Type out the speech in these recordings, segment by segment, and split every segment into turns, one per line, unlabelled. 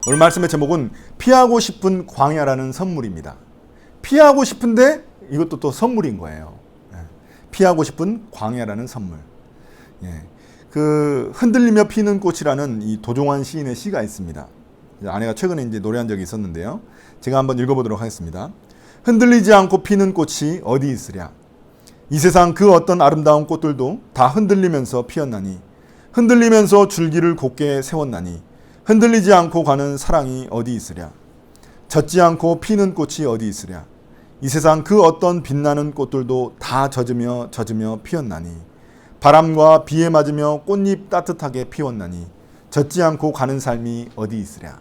오늘 말씀의 제목은 피하고 싶은 광야라는 선물입니다. 피하고 싶은데 이것도 또 선물인 거예요. 피하고 싶은 광야라는 선물. 그 흔들리며 피는 꽃이라는 이 도종환 시인의 시가 있습니다. 아내가 최근에 이제 노래한 적이 있었는데요. 제가 한번 읽어보도록 하겠습니다. 흔들리지 않고 피는 꽃이 어디 있으랴. 이 세상 그 어떤 아름다운 꽃들도 다 흔들리면서 피었나니 흔들리면서 줄기를 곧게 세웠나니 흔들리지 않고 가는 사랑이 어디 있으랴. 젖지 않고 피는 꽃이 어디 있으랴. 이 세상 그 어떤 빛나는 꽃들도 다 젖으며 피었나니 바람과 비에 맞으며 꽃잎 따뜻하게 피웠나니 젖지 않고 가는 삶이 어디 있으랴.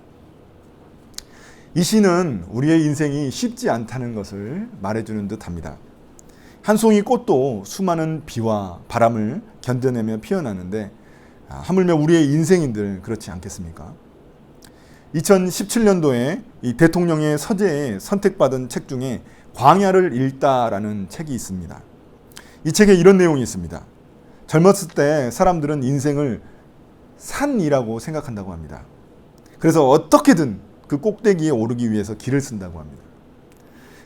이 시는 우리의 인생이 쉽지 않다는 것을 말해주는 듯합니다. 한 송이 꽃도 수많은 비와 바람을 견뎌내며 피어나는데 하물며 우리의 인생인들 그렇지 않겠습니까? 2017년도에 이 대통령의 서재에 선택받은 책 중에 광야를 읽다라는 책이 있습니다. 이 책에 이런 내용이 있습니다. 젊었을 때 사람들은 인생을 산이라고 생각한다고 합니다. 그래서 어떻게든 그 꼭대기에 오르기 위해서 길을 쓴다고 합니다.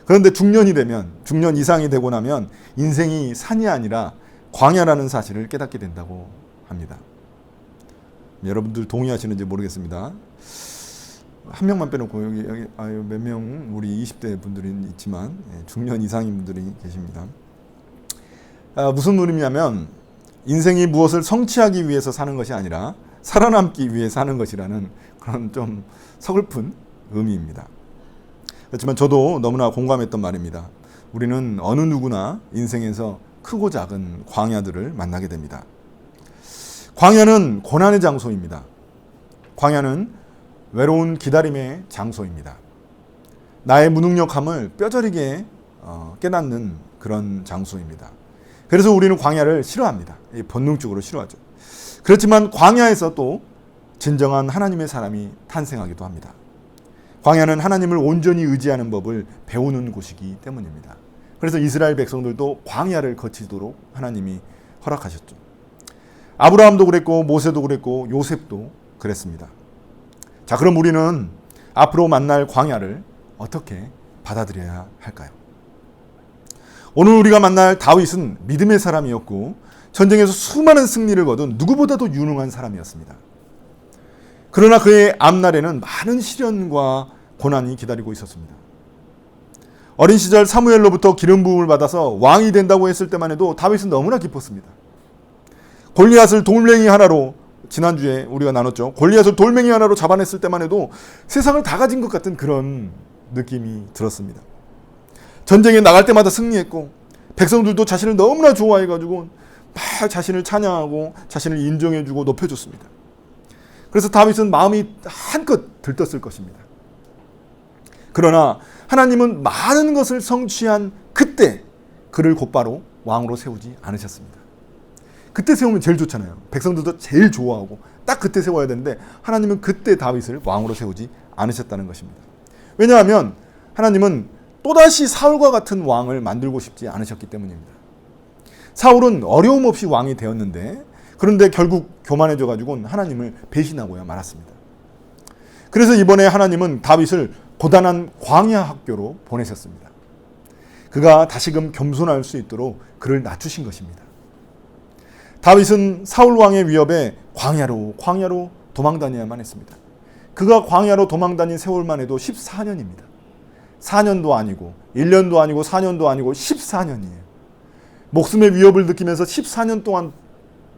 그런데 중년 이상이 되고 나면 인생이 산이 아니라 광야라는 사실을 깨닫게 된다고 합니다. 여러분들 동의하시는지 모르겠습니다. 한 명만 빼놓고 여기 몇 명 우리 20대 분들이 있지만 중년 이상인 분들이 계십니다. 무슨 의미냐면 인생이 무엇을 성취하기 위해서 사는 것이 아니라 살아남기 위해 사는 것이라는 그런 좀 서글픈 의미입니다. 그렇지만 저도 너무나 공감했던 말입니다. 우리는 어느 누구나 인생에서 크고 작은 광야들을 만나게 됩니다. 광야는 고난의 장소입니다. 광야는 외로운 기다림의 장소입니다. 나의 무능력함을 뼈저리게 깨닫는 그런 장소입니다. 그래서 우리는 광야를 싫어합니다. 본능적으로 싫어하죠. 그렇지만 광야에서 또 진정한 하나님의 사람이 탄생하기도 합니다. 광야는 하나님을 온전히 의지하는 법을 배우는 곳이기 때문입니다. 그래서 이스라엘 백성들도 광야를 거치도록 하나님이 허락하셨죠. 아브라함도 그랬고 모세도 그랬고 요셉도 그랬습니다. 자, 그럼 우리는 앞으로 만날 광야를 어떻게 받아들여야 할까요? 오늘 우리가 만날 다윗은 믿음의 사람이었고 전쟁에서 수많은 승리를 거둔 누구보다도 유능한 사람이었습니다. 그러나 그의 앞날에는 많은 시련과 고난이 기다리고 있었습니다. 어린 시절 사무엘로부터 기름 부음을 받아서 왕이 된다고 했을 때만 해도 다윗은 너무나 기뻤습니다. 골리앗을 돌멩이 하나로, 지난주에 우리가 나눴죠. 골리앗을 돌멩이 하나로 잡아냈을 때만 해도 세상을 다 가진 것 같은 그런 느낌이 들었습니다. 전쟁에 나갈 때마다 승리했고 백성들도 자신을 너무나 좋아해가지고 막 자신을 찬양하고 자신을 인정해주고 높여줬습니다. 그래서 다윗은 마음이 한껏 들떴을 것입니다. 그러나 하나님은 많은 것을 성취한 그때 그를 곧바로 왕으로 세우지 않으셨습니다. 그때 세우면 제일 좋잖아요. 백성들도 제일 좋아하고 딱 그때 세워야 되는데 하나님은 그때 다윗을 왕으로 세우지 않으셨다는 것입니다. 왜냐하면 하나님은 또다시 사울과 같은 왕을 만들고 싶지 않으셨기 때문입니다. 사울은 어려움 없이 왕이 되었는데 그런데 결국 교만해져가지고 하나님을 배신하고야 말았습니다. 그래서 이번에 하나님은 다윗을 고단한 광야 학교로 보내셨습니다. 그가 다시금 겸손할 수 있도록 그를 낮추신 것입니다. 다윗은 사울 왕의 위협에 광야로 도망다녀야만 했습니다. 그가 광야로 도망다닌 세월만 해도 14년입니다. 4년도 아니고 1년도 아니고 4년도 아니고 14년이에요. 목숨의 위협을 느끼면서 14년 동안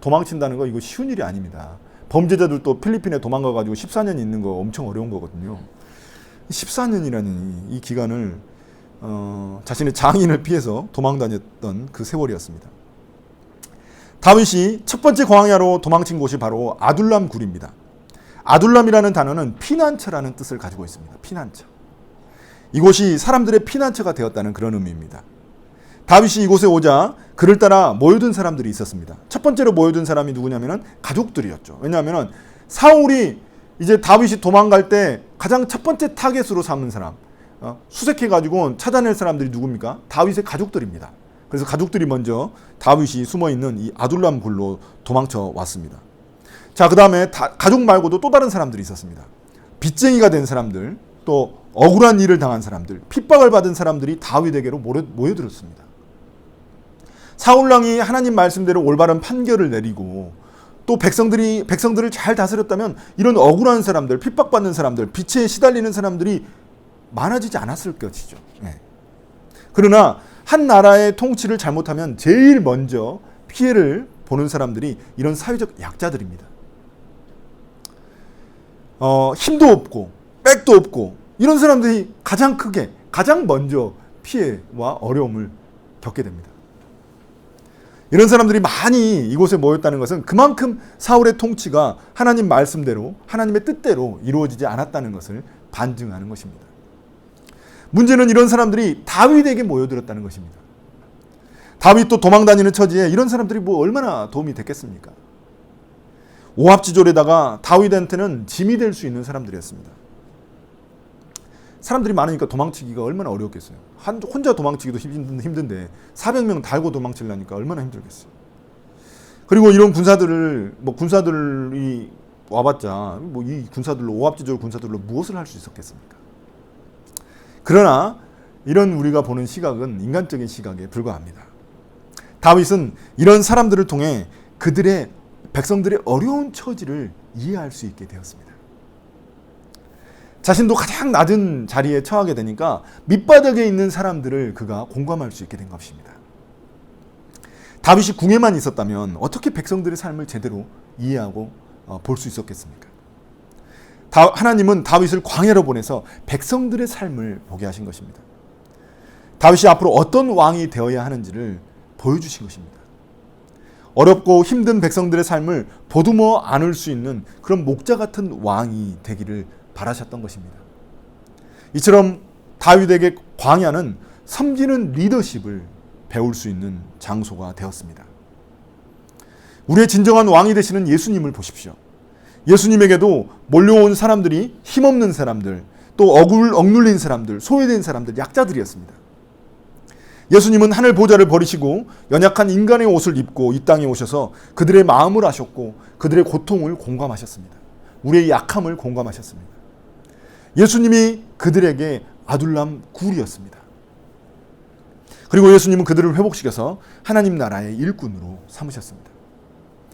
도망친다는 거 이거 쉬운 일이 아닙니다. 범죄자들도 필리핀에 도망가가지고 14년 있는 거 엄청 어려운 거거든요. 14년이라는 이 기간을 자신의 장인을 피해서 도망다녔던 그 세월이었습니다. 다윗이 첫 번째 광야로 도망친 곳이 바로 아둘람 굴입니다. 아둘람이라는 단어는 피난처라는 뜻을 가지고 있습니다. 피난처. 이곳이 사람들의 피난처가 되었다는 그런 의미입니다. 다윗이 이곳에 오자 그를 따라 모여든 사람들이 있었습니다. 첫 번째로 모여든 사람이 누구냐면은 가족들이었죠. 왜냐하면은 사울이 이제 다윗이 도망갈 때 가장 첫 번째 타겟으로 삼은 사람, 수색해가지고 찾아낼 사람들이 누굽니까? 다윗의 가족들입니다. 그래서 가족들이 먼저 다윗이 숨어있는 이 아둘람 굴로 도망쳐 왔습니다. 자, 그 다음에 가족 말고도 또 다른 사람들이 있었습니다. 빚쟁이가 된 사람들, 또 억울한 일을 당한 사람들, 핍박을 받은 사람들이 다윗에게로 모여들었습니다. 사울왕이 하나님 말씀대로 올바른 판결을 내리고 또 백성들을 잘 다스렸다면 이런 억울한 사람들, 핍박받는 사람들, 빚에 시달리는 사람들이 많아지지 않았을 것이죠. 그러나 한 나라의 통치를 잘못하면 제일 먼저 피해를 보는 사람들이 이런 사회적 약자들입니다. 힘도 없고 백도 없고 이런 사람들이 가장 먼저 피해와 어려움을 겪게 됩니다. 이런 사람들이 많이 이곳에 모였다는 것은 그만큼 사울의 통치가 하나님 말씀대로 하나님의 뜻대로 이루어지지 않았다는 것을 반증하는 것입니다. 문제는 이런 사람들이 다윗에게 모여들었다는 것입니다. 다윗도 도망다니는 처지에 이런 사람들이 얼마나 도움이 됐겠습니까? 오합지졸에다가 다윗한테는 짐이 될 수 있는 사람들이었습니다. 사람들이 많으니까 도망치기가 얼마나 어려웠겠어요. 혼자 도망치기도 힘든데 400명 달고 도망치려니까 얼마나 힘들겠어요. 그리고 이런 군사들이 와봤자 이 군사들로, 오합지졸 군사들로 무엇을 할 수 있었겠습니까? 그러나 이런 우리가 보는 시각은 인간적인 시각에 불과합니다. 다윗은 이런 사람들을 통해 백성들의 어려운 처지를 이해할 수 있게 되었습니다. 자신도 가장 낮은 자리에 처하게 되니까 밑바닥에 있는 사람들을 그가 공감할 수 있게 된 것입니다. 다윗이 궁에만 있었다면 어떻게 백성들의 삶을 제대로 이해하고 볼 수 있었겠습니까? 하나님은 다윗을 광야로 보내서 백성들의 삶을 보게 하신 것입니다. 다윗이 앞으로 어떤 왕이 되어야 하는지를 보여주신 것입니다. 어렵고 힘든 백성들의 삶을 보듬어 안을 수 있는 그런 목자 같은 왕이 되기를 바라셨던 것입니다. 이처럼 다윗에게 광야는 섬기는 리더십을 배울 수 있는 장소가 되었습니다. 우리의 진정한 왕이 되시는 예수님을 보십시오. 예수님에게도 몰려온 사람들이 힘없는 사람들, 또 억눌린 사람들, 소외된 사람들, 약자들이었습니다. 예수님은 하늘 보좌를 버리시고 연약한 인간의 옷을 입고 이 땅에 오셔서 그들의 마음을 아셨고 그들의 고통을 공감하셨습니다. 우리의 약함을 공감하셨습니다. 예수님이 그들에게 아둘람 굴이었습니다. 그리고 예수님은 그들을 회복시켜서 하나님 나라의 일꾼으로 삼으셨습니다.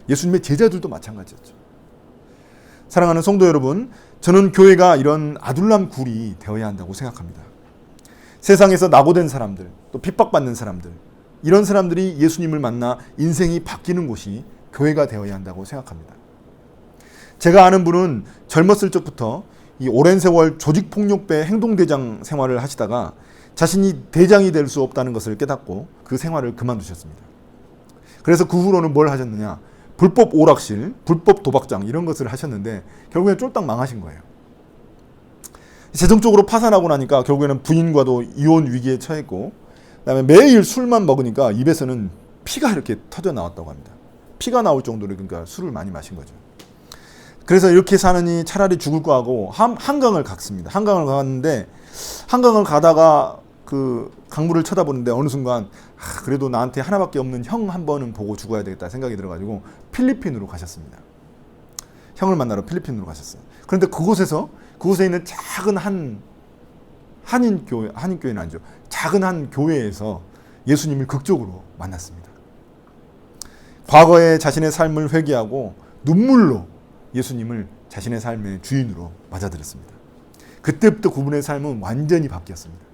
예수님의 제자들도 마찬가지였죠. 사랑하는 성도 여러분, 저는 교회가 이런 아둘람 굴이 되어야 한다고 생각합니다. 세상에서 낙오된 사람들, 또 핍박받는 사람들, 이런 사람들이 예수님을 만나 인생이 바뀌는 곳이 교회가 되어야 한다고 생각합니다. 제가 아는 분은 젊었을 적부터 이 오랜 세월 조직폭력배 행동대장 생활을 하시다가 자신이 대장이 될 수 없다는 것을 깨닫고 그 생활을 그만두셨습니다. 그래서 그 후로는 뭘 하셨느냐? 불법 오락실, 불법 도박장 이런 것을 하셨는데 결국엔 쫄딱 망하신 거예요. 재정적으로 파산하고 나니까 결국에는 부인과도 이혼 위기에 처했고, 그다음에 매일 술만 먹으니까 입에서는 피가 이렇게 터져 나왔다고 합니다. 피가 나올 정도로 그러니까 술을 많이 마신 거죠. 그래서 이렇게 사느니 차라리 죽을 거 하고 한강을 갔습니다. 한강을 갔는데 한강을 가다가 그 강물을 쳐다보는데 어느 순간 그래도 나한테 하나밖에 없는 형 한 번은 보고 죽어야 되겠다 생각이 들어가지고 필리핀으로 가셨습니다. 형을 만나러 필리핀으로 가셨어요. 그런데 그곳에 있는 작은 한인교회는 아니죠. 작은 한 교회에서 예수님을 극적으로 만났습니다. 과거의 자신의 삶을 회개하고 눈물로 예수님을 자신의 삶의 주인으로 맞아들였습니다. 그때부터 그분의 삶은 완전히 바뀌었습니다.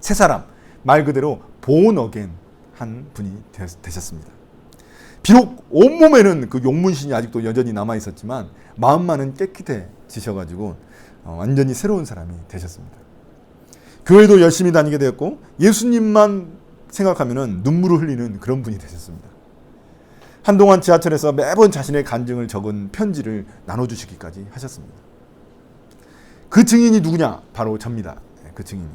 새 사람, 말 그대로 born again 한 분이 되셨습니다. 비록 온몸에는 그 용문신이 아직도 여전히 남아 있었지만 마음만은 깨끗해지셔가지고 완전히 새로운 사람이 되셨습니다. 교회도 열심히 다니게 되었고 예수님만 생각하면은 눈물을 흘리는 그런 분이 되셨습니다. 한동안 지하철에서 매번 자신의 간증을 적은 편지를 나눠주시기까지 하셨습니다. 그 증인이 누구냐? 바로 접니다. 그 증인이.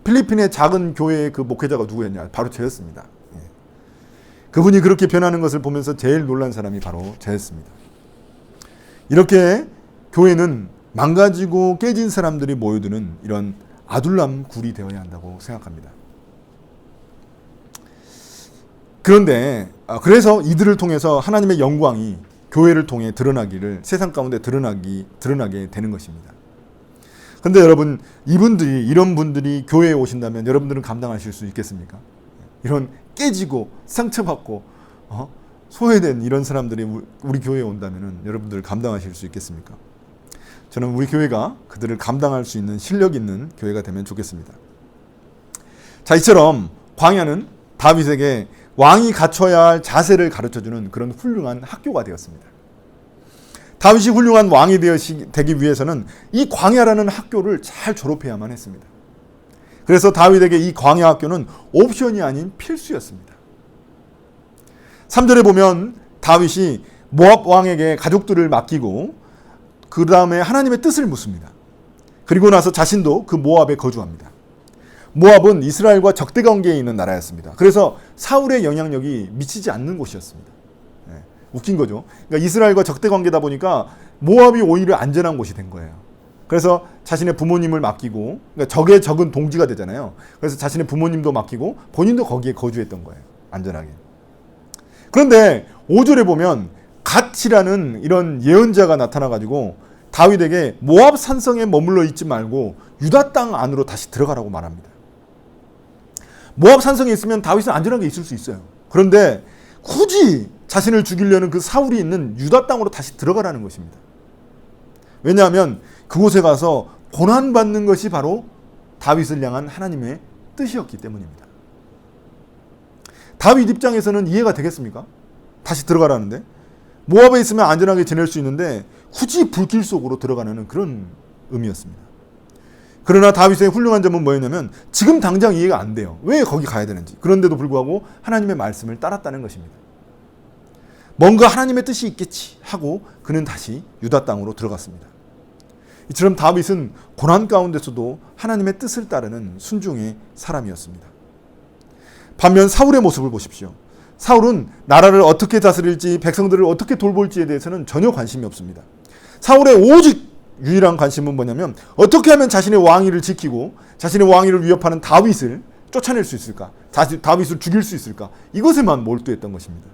필리핀의 작은 교회의 그 목회자가 누구였냐? 바로 저였습니다. 그분이 그렇게 변하는 것을 보면서 제일 놀란 사람이 바로 저였습니다. 이렇게 교회는 망가지고 깨진 사람들이 모여드는 이런 아둘람 굴이 되어야 한다고 생각합니다. 그런데 그래서 이들을 통해서 하나님의 영광이 교회를 통해 드러나기를 세상 가운데 드러나게 되는 것입니다. 그런데 여러분, 이런 분들이 교회에 오신다면 여러분들은 감당하실 수 있겠습니까? 이런 깨지고 상처받고 소외된 이런 사람들이 우리 교회에 온다면 여러분들 감당하실 수 있겠습니까? 저는 우리 교회가 그들을 감당할 수 있는 실력 있는 교회가 되면 좋겠습니다. 자, 이처럼 광야는 다윗에게 왕이 갖춰야 할 자세를 가르쳐주는 그런 훌륭한 학교가 되었습니다. 다윗이 훌륭한 왕이 되기 위해서는 이 광야라는 학교를 잘 졸업해야만 했습니다. 그래서 다윗에게 이 광야 학교는 옵션이 아닌 필수였습니다. 3절에 보면 다윗이 모압 왕에게 가족들을 맡기고 그 다음에 하나님의 뜻을 묻습니다. 그리고 나서 자신도 그 모압에 거주합니다. 모압은 이스라엘과 적대 관계에 있는 나라였습니다. 그래서 사울의 영향력이 미치지 않는 곳이었습니다. 웃긴 거죠. 그러니까 이스라엘과 적대 관계다 보니까 모압이 오히려 안전한 곳이 된 거예요. 그래서 자신의 부모님을 맡기고, 그러니까 적의 적은 동지가 되잖아요. 그래서 자신의 부모님도 맡기고 본인도 거기에 거주했던 거예요. 안전하게. 그런데 5절에 보면 갓이라는 이런 예언자가 나타나가지고 다윗에게 모압 산성에 머물러 있지 말고 유다 땅 안으로 다시 들어가라고 말합니다. 모압 산성에 있으면 다윗은 안전하게 있을 수 있어요. 그런데 굳이 자신을 죽이려는 그 사울이 있는 유다 땅으로 다시 들어가라는 것입니다. 왜냐하면 그곳에 가서 고난받는 것이 바로 다윗을 향한 하나님의 뜻이었기 때문입니다. 다윗 입장에서는 이해가 되겠습니까? 다시 들어가라는데 모압에 있으면 안전하게 지낼 수 있는데 굳이 불길 속으로 들어가는 그런 의미였습니다. 그러나 다윗의 훌륭한 점은 뭐였냐면 지금 당장 이해가 안 돼요. 왜 거기 가야 되는지. 그런데도 불구하고 하나님의 말씀을 따랐다는 것입니다. 뭔가 하나님의 뜻이 있겠지 하고 그는 다시 유다 땅으로 들어갔습니다. 이처럼 다윗은 고난 가운데서도 하나님의 뜻을 따르는 순종의 사람이었습니다. 반면 사울의 모습을 보십시오. 사울은 나라를 어떻게 다스릴지 백성들을 어떻게 돌볼지에 대해서는 전혀 관심이 없습니다. 사울의 오직 유일한 관심은 뭐냐면 어떻게 하면 자신의 왕위를 지키고 자신의 왕위를 위협하는 다윗을 쫓아낼 수 있을까? 다윗을 죽일 수 있을까? 이것에만 몰두했던 것입니다.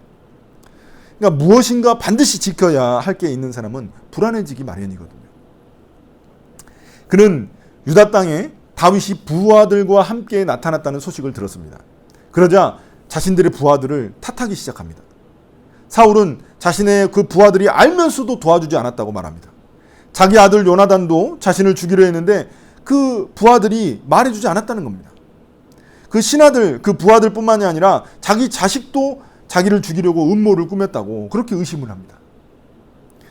그러니까 무엇인가 반드시 지켜야 할 게 있는 사람은 불안해지기 마련이거든요. 그는 유다 땅에 다윗이 부하들과 함께 나타났다는 소식을 들었습니다. 그러자 자신들의 부하들을 탓하기 시작합니다. 사울은 자신의 그 부하들이 알면서도 도와주지 않았다고 말합니다. 자기 아들 요나단도 자신을 죽이려 했는데 그 부하들이 말해주지 않았다는 겁니다. 그 신하들, 그 부하들뿐만이 아니라 자기 자식도 자기를 죽이려고 음모를 꾸몄다고 그렇게 의심을 합니다.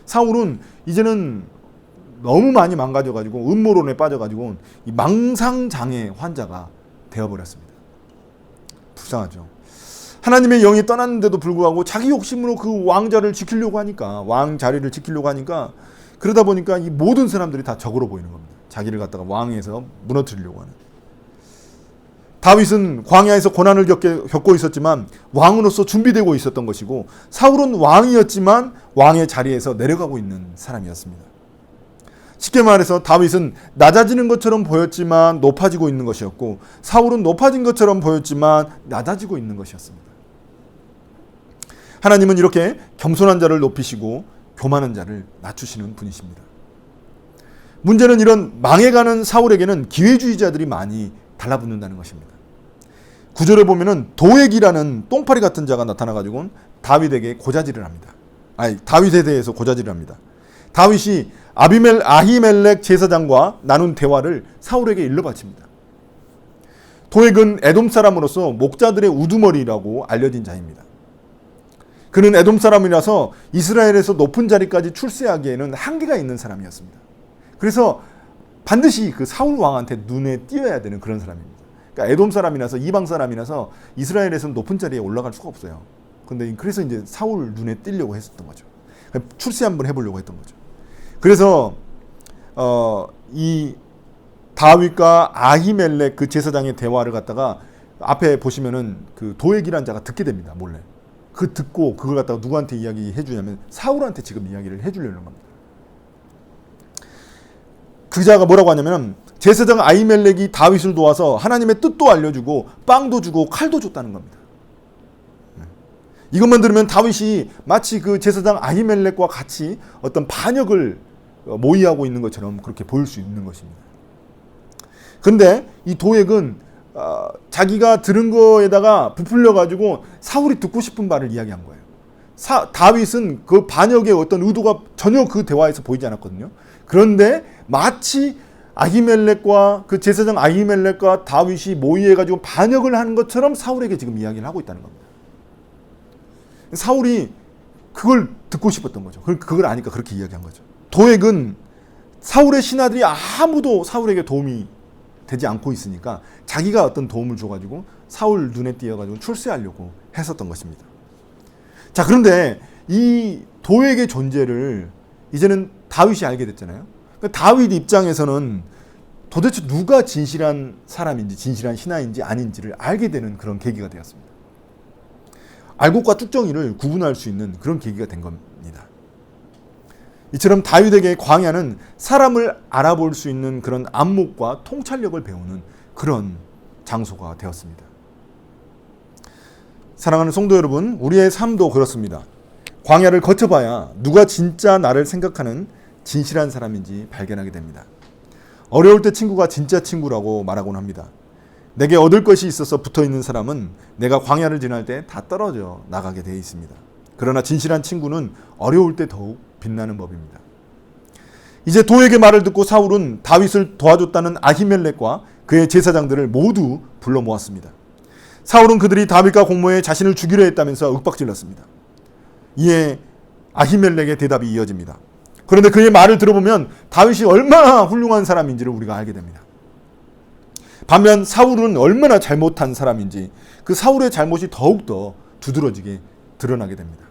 사울은 이제는 너무 많이 망가져가지고 음모론에 빠져가지고 이 망상장애 환자가 되어버렸습니다. 불쌍하죠. 하나님의 영이 떠났는데도 불구하고 자기 욕심으로 그 왕자를 지키려고 하니까 왕 자리를 지키려고 하니까 그러다 보니까 이 모든 사람들이 다 적으로 보이는 겁니다. 자기를 갖다가 왕에서 무너뜨리려고 하는. 다윗은 광야에서 고난을 겪고 있었지만 왕으로서 준비되고 있었던 것이고 사울은 왕이었지만 왕의 자리에서 내려가고 있는 사람이었습니다. 쉽게 말해서 다윗은 낮아지는 것처럼 보였지만 높아지고 있는 것이었고 사울은 높아진 것처럼 보였지만 낮아지고 있는 것이었습니다. 하나님은 이렇게 겸손한 자를 높이시고 교만한 자를 낮추시는 분이십니다. 문제는 이런 망해가는 사울에게는 기회주의자들이 많이 달라붙는다는 것입니다. 9절에 보면은 도액이라는 똥파리 같은 자가 나타나가지고 다윗에게 고자질을 합니다. 다윗에 대해서 고자질을 합니다. 다윗이 아히멜렉 제사장과 나눈 대화를 사울에게 일러 바칩니다. 도액은 에돔 사람으로서 목자들의 우두머리라고 알려진 자입니다. 그는 에돔 사람이라서 이스라엘에서 높은 자리까지 출세하기에는 한계가 있는 사람이었습니다. 그래서 반드시 그 사울 왕한테 눈에 띄어야 되는 그런 사람입니다. 그러니까 에돔 사람이라서 이방 사람이라서 이스라엘에서는 높은 자리에 올라갈 수가 없어요. 근데 그래서 이제 사울 눈에 띄려고 했었던 거죠. 출세 한번 해보려고 했던 거죠. 그래서 이 다윗과 아히멜렉 그 제사장의 대화를 갖다가 앞에 보시면은 그 도액이라는 자가 듣게 됩니다. 몰래. 그 듣고 그걸 갖다가 누구한테 이야기해 주냐면 사울한테 지금 이야기를 해주려는 겁니다. 그 자가 뭐라고 하냐면 제사장 아히멜렉이 다윗을 도와서 하나님의 뜻도 알려주고 빵도 주고 칼도 줬다는 겁니다. 이것만 들으면 다윗이 마치 그 제사장 아히멜렉과 같이 어떤 반역을 모의하고 있는 것처럼 그렇게 보일 수 있는 것입니다. 그런데 이 도액은 자기가 들은 거에다가 부풀려 가지고 사울이 듣고 싶은 말을 이야기한 거예요. 다윗은 그 반역의 어떤 의도가 전혀 그 대화에서 보이지 않았거든요. 그런데 마치 아히멜렉과 그 제사장 아히멜렉과 다윗이 모의해 가지고 반역을 하는 것처럼 사울에게 지금 이야기를 하고 있다는 겁니다. 사울이 그걸 듣고 싶었던 거죠. 그걸 아니까 그렇게 이야기한 거죠. 도액은 사울의 신하들이 아무도 사울에게 도움이 되지 않고 있으니까 자기가 어떤 도움을 줘가지고 사울 눈에 띄어가지고 출세하려고 했었던 것입니다. 자, 그런데 이 도액의 존재를 이제는 다윗이 알게 됐잖아요. 그러니까 다윗 입장에서는 도대체 누가 진실한 사람인지 진실한 신하인지 아닌지를 알게 되는 그런 계기가 되었습니다. 알곡과 쭉정이를 구분할 수 있는 그런 계기가 된 겁니다. 이처럼 다윗에게 광야는 사람을 알아볼 수 있는 그런 안목과 통찰력을 배우는 그런 장소가 되었습니다. 사랑하는 성도 여러분, 우리의 삶도 그렇습니다. 광야를 거쳐봐야 누가 진짜 나를 생각하는 진실한 사람인지 발견하게 됩니다. 어려울 때 친구가 진짜 친구라고 말하곤 합니다. 내게 얻을 것이 있어서 붙어있는 사람은 내가 광야를 지날 때 다 떨어져 나가게 되어 있습니다. 그러나 진실한 친구는 어려울 때 더욱 빛나는 법입니다. 이제 도액의 말을 듣고 사울은 다윗을 도와줬다는 아히멜렉과 그의 제사장들을 모두 불러 모았습니다. 사울은 그들이 다윗과 공모해 자신을 죽이려 했다면서 윽박질렀습니다. 이에 아히멜렉의 대답이 이어집니다. 그런데 그의 말을 들어보면 다윗이 얼마나 훌륭한 사람인지를 우리가 알게 됩니다. 반면 사울은 얼마나 잘못한 사람인지 그 사울의 잘못이 더욱더 두드러지게 드러나게 됩니다.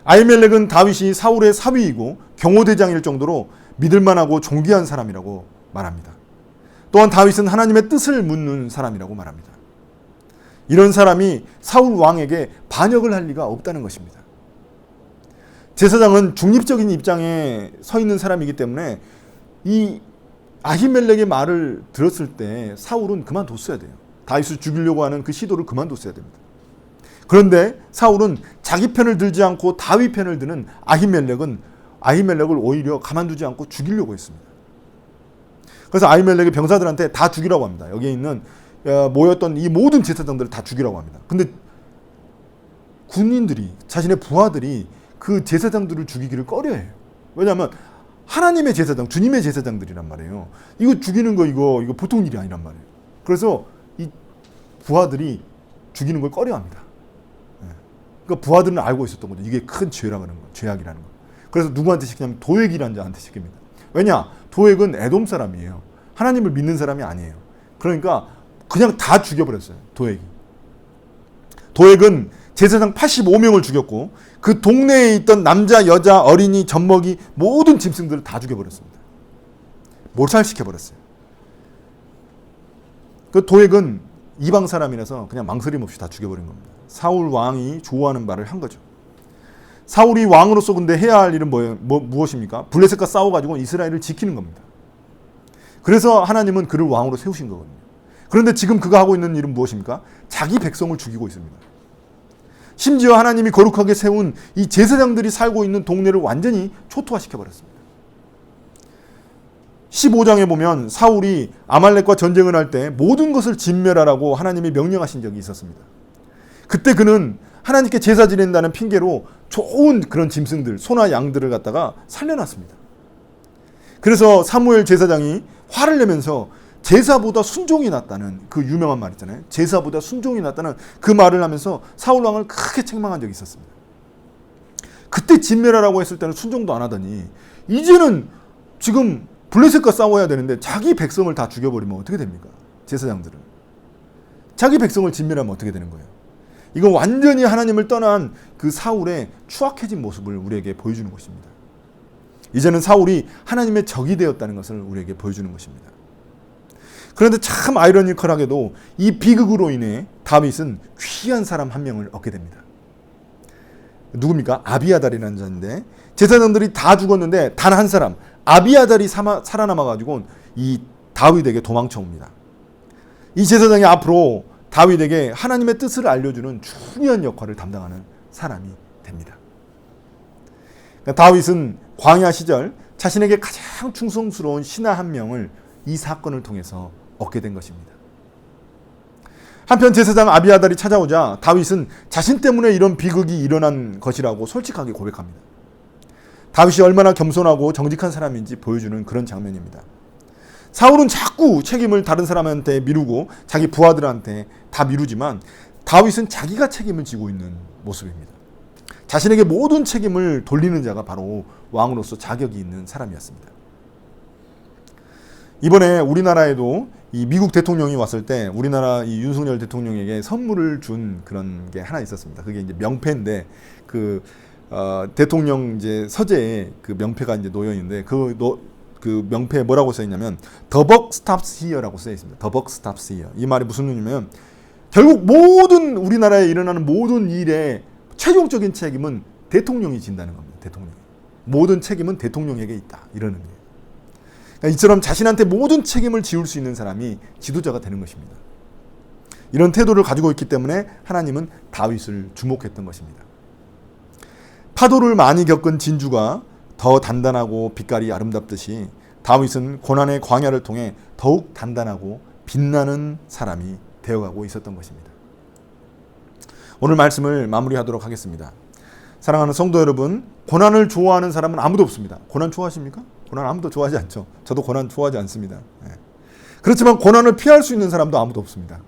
아히멜렉은 다윗이 사울의 사위이고 경호대장일 정도로 믿을만하고 존귀한 사람이라고 말합니다. 또한 다윗은 하나님의 뜻을 묻는 사람이라고 말합니다. 이런 사람이 사울 왕에게 반역을 할 리가 없다는 것입니다. 제사장은 중립적인 입장에 서 있는 사람이기 때문에 이 아히멜렉의 말을 들었을 때 사울은 그만뒀어야 돼요. 다윗을 죽이려고 하는 그 시도를 그만뒀어야 됩니다. 그런데 사울은 자기 편을 들지 않고 다윗 편을 드는 아히멜렉을 오히려 가만두지 않고 죽이려고 했습니다. 그래서 아히멜렉의 병사들한테 다 죽이라고 합니다. 여기에 있는 모였던 이 모든 제사장들을 다 죽이라고 합니다. 근데 군인들이, 자신의 부하들이 그 제사장들을 죽이기를 꺼려해요. 왜냐하면 하나님의 제사장, 주님의 제사장들이란 말이에요. 이거 죽이는 거 이거 보통 일이 아니란 말이에요. 그래서 이 부하들이 죽이는 걸 꺼려합니다. 그러니까 부하들은 알고 있었던 거죠. 이게 큰 죄라는 거, 죄악이라는 거. 그래서 누구한테 시키냐면 도액이라는 자한테 시킵니다. 왜냐? 도액은 에돔 사람이에요. 하나님을 믿는 사람이 아니에요. 그러니까 그냥 다 죽여버렸어요. 도액은 제사장 85명을 죽였고 그 동네에 있던 남자, 여자, 어린이, 젖먹이 모든 짐승들을 다 죽여버렸습니다. 몰살시켜버렸어요. 그 도액은 이방 사람이라서 그냥 망설임 없이 다 죽여버린 겁니다. 사울 왕이 좋아하는 말을 한 거죠. 사울이 왕으로서 근데 해야 할 일은 무엇입니까? 블레셋과 싸워가지고 이스라엘을 지키는 겁니다. 그래서 하나님은 그를 왕으로 세우신 거거든요. 그런데 지금 그가 하고 있는 일은 무엇입니까? 자기 백성을 죽이고 있습니다. 심지어 하나님이 거룩하게 세운 이 제사장들이 살고 있는 동네를 완전히 초토화시켜버렸습니다. 15장에 보면 사울이 아말렉과 전쟁을 할 때 모든 것을 진멸하라고 하나님이 명령하신 적이 있었습니다. 그때 그는 하나님께 제사 지낸다는 핑계로 좋은 그런 짐승들, 소나 양들을 갖다가 살려놨습니다. 그래서 사무엘 제사장이 화를 내면서 제사보다 순종이 낫다는 그 유명한 말 있잖아요. 제사보다 순종이 낫다는 그 말을 하면서 사울 왕을 크게 책망한 적이 있었습니다. 그때 진멸하라고 했을 때는 순종도 안 하더니 이제는 지금 블레셋과 싸워야 되는데 자기 백성을 다 죽여버리면 어떻게 됩니까? 제사장들은. 자기 백성을 진멸하면 어떻게 되는 거예요? 이건 완전히 하나님을 떠난 그 사울의 추악해진 모습을 우리에게 보여주는 것입니다. 이제는 사울이 하나님의 적이 되었다는 것을 우리에게 보여주는 것입니다. 그런데 참 아이러니컬하게도 이 비극으로 인해 다윗은 귀한 사람 한 명을 얻게 됩니다. 누굽니까? 아비아달이라는 자인데 제사장들이 다 죽었는데 단 한 사람 아비아달이 살아남아가지고 이 다윗에게 도망쳐 옵니다. 이 제사장이 앞으로 다윗에게 하나님의 뜻을 알려주는 중요한 역할을 담당하는 사람이 됩니다. 그러니까 다윗은 광야 시절 자신에게 가장 충성스러운 신하 한 명을 이 사건을 통해서 얻게 된 것입니다. 한편 제사장 아비아달이 찾아오자 다윗은 자신 때문에 이런 비극이 일어난 것이라고 솔직하게 고백합니다. 다윗이 얼마나 겸손하고 정직한 사람인지 보여주는 그런 장면입니다. 사울은 자꾸 책임을 다른 사람한테 미루고 자기 부하들한테 다 미루지만 다윗은 자기가 책임을 지고 있는 모습입니다. 자신에게 모든 책임을 돌리는 자가 바로 왕으로서 자격이 있는 사람이었습니다. 이번에 우리나라에도 이 미국 대통령이 왔을 때 우리나라 이 윤석열 대통령에게 선물을 준 그런 게 하나 있었습니다. 그게 이제 명패인데 대통령 이제 서재에 그 명패가 이제 놓여 있는데 그 명패에 뭐라고 써 있냐면 The buck stops here라고 써 있습니다. The buck stops here. 이 말이 무슨 의미냐면 결국 모든 우리나라에 일어나는 모든 일의 최종적인 책임은 대통령이 진다는 겁니다. 대통령. 모든 책임은 대통령에게 있다. 이런 의미예요. 그러니까 이처럼 자신한테 모든 책임을 지울 수 있는 사람이 지도자가 되는 것입니다. 이런 태도를 가지고 있기 때문에 하나님은 다윗을 주목했던 것입니다. 파도를 많이 겪은 진주가 더 단단하고 빛깔이 아름답듯이 다윗은 고난의 광야를 통해 더욱 단단하고 빛나는 사람이 되어가고 있었던 것입니다. 오늘 말씀을 마무리하도록 하겠습니다. 사랑하는 성도 여러분, 고난을 좋아하는 사람은 아무도 없습니다. 고난 좋아하십니까? 고난 아무도 좋아하지 않죠. 저도 고난 좋아하지 않습니다. 그렇지만 고난을 피할 수 있는 사람도 아무도 없습니다.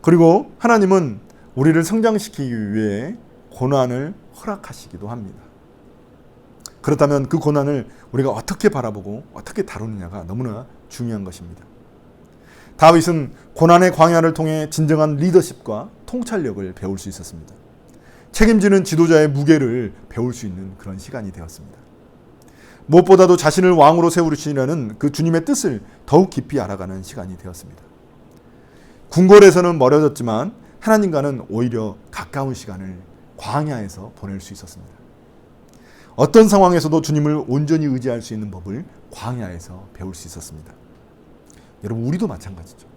그리고 하나님은 우리를 성장시키기 위해 고난을 허락하시기도 합니다. 그렇다면 그 고난을 우리가 어떻게 바라보고 어떻게 다루느냐가 너무나 중요한 것입니다. 다윗은 고난의 광야를 통해 진정한 리더십과 통찰력을 배울 수 있었습니다. 책임지는 지도자의 무게를 배울 수 있는 그런 시간이 되었습니다. 무엇보다도 자신을 왕으로 세우시려는 그 주님의 뜻을 더욱 깊이 알아가는 시간이 되었습니다. 궁궐에서는 멀어졌지만 하나님과는 오히려 가까운 시간을 광야에서 보낼 수 있었습니다. 어떤 상황에서도 주님을 온전히 의지할 수 있는 법을 광야에서 배울 수 있었습니다. 여러분, 우리도 마찬가지죠.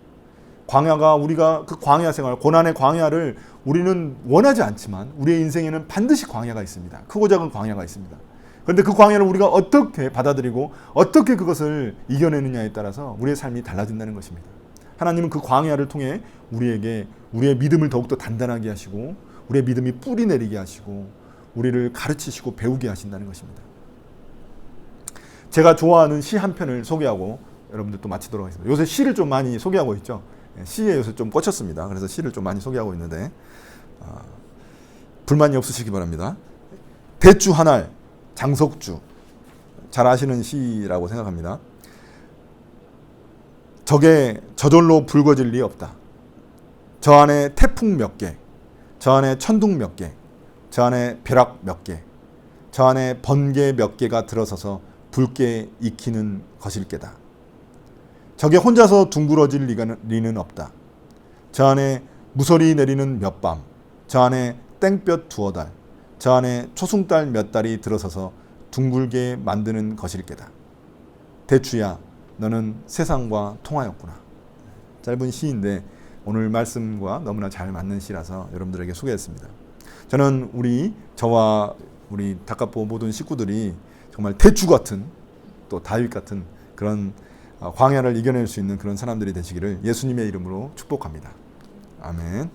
우리가 그 광야 생활, 고난의 광야를 우리는 원하지 않지만 우리의 인생에는 반드시 광야가 있습니다. 크고 작은 광야가 있습니다. 그런데 그 광야를 우리가 어떻게 받아들이고 어떻게 그것을 이겨내느냐에 따라서 우리의 삶이 달라진다는 것입니다. 하나님은 그 광야를 통해 우리에게 우리의 믿음을 더욱더 단단하게 하시고 우리의 믿음이 뿌리 내리게 하시고 우리를 가르치시고 배우게 하신다는 것입니다. 제가 좋아하는 시 한 편을 소개하고 여러분들 또 마치도록 하겠습니다. 요새 시를 좀 많이 소개하고 있죠. 시에 요새 좀 꽂혔습니다. 그래서 시를 좀 많이 소개하고 있는데 불만이 없으시기 바랍니다. 대추 한알 장석주, 잘 아시는 시라고 생각합니다. 적에 저절로 붉어질 리 없다. 저 안에 태풍 몇 개, 저 안에 천둥 몇 개, 저 안에 벼락 몇 개, 저 안에 번개 몇 개가 들어서서 붉게 익히는 것일 게다. 저게 혼자서 둥그러질 리는 없다. 저 안에 무서리 내리는 몇 밤, 저 안에 땡볕 두어 달, 저 안에 초승달 몇 달이 들어서서 둥글게 만드는 것일 게다. 대추야, 너는 세상과 통하였구나. 짧은 시인데 오늘 말씀과 너무나 잘 맞는 시라서 여러분들에게 소개했습니다. 저는 저와 우리 닭가포 모든 식구들이 정말 대추 같은 또 다윗 같은 그런 광야를 이겨낼 수 있는 그런 사람들이 되시기를 예수님의 이름으로 축복합니다. 아멘.